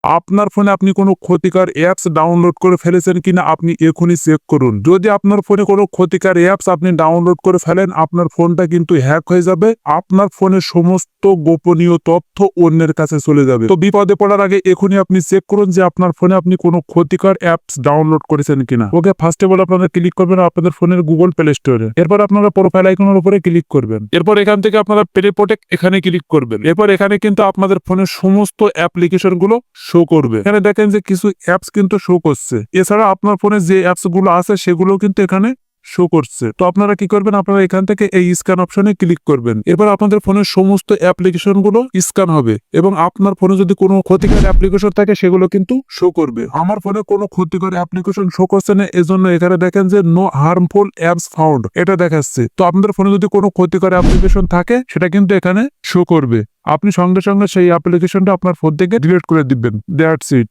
আপনার ফোনে আপনি কোনো ক্ষতিকর অ্যাপস ডাউনলোড করে ফেলেছেন কিনা আপনি এখনই চেক করুন। যদি আপনার ফোনে কোনো ক্ষতিকর অ্যাপস আপনি ডাউনলোড করে ফেলেন, আপনার ফোনটা কিন্তু হ্যাক হয়ে যাবে। আপনার ফোনের সমস্ত গোপনীয় তথ্য অন্যের কাছে চলে যাবে। তো বিপদে পড়ার আগে এখনই আপনি চেক করুন যে আপনার ফোনে আপনি কোনো ক্ষতিকর অ্যাপস ডাউনলোড করেছেন কিনা। ওকে, ফার্স্ট অফ অল আপনারা ক্লিক করবেন আপনাদের ফোনের গুগল প্লে স্টোরে। এরপর আপনারা প্রোফাইল আইকনের উপরে ক্লিক করবেন। এরপর এখান থেকে আপনারা প্লে প্রোটেক্ট এখানে ক্লিক করবেন। এরপর এখানে কিন্তু আপনাদের ফোনের সমস্ত অ্যাপ্লিকেশন গুলো শো করবে। এখানে দেখেন যে কিছু অ্যাপস কিন্তু শো করছে। এছাড়া আপনার ফোনে যে অ্যাপস গুলো আছে সেগুলো কিন্তু এখানে শো করছে। তো আপনারা কি করবেন, আপনারা এখান থেকে এই স্ক্যান অপশনে ক্লিক করবেন। এরপর আপনাদের ফোনের সমস্ত অ্যাপ্লিকেশন গুলো স্ক্যান হবে এবং আপনার ফোনে যদি কোনো ক্ষতিকর অ্যাপ্লিকেশন থাকে সেগুলো কিন্তু শো করবে। আমার ফোনে কোনো ক্ষতিকর অ্যাপ্লিকেশন শো করছে না, এজন্য এখানে দেখেন যে নো হার্মফুল অ্যাপস ফাউন্ড এটা দেখাচ্ছে। তো আপনাদের ফোনে যদি কোনো ক্ষতিকর অ্যাপ্লিকেশন থাকে সেটা কিন্তু এখানে শো করবে। আপনি সঙ্গে সঙ্গে সেই অ্যাপ্লিকেশনটা আপনার ফোন থেকে ডিলিট করে দিবেন। That's it.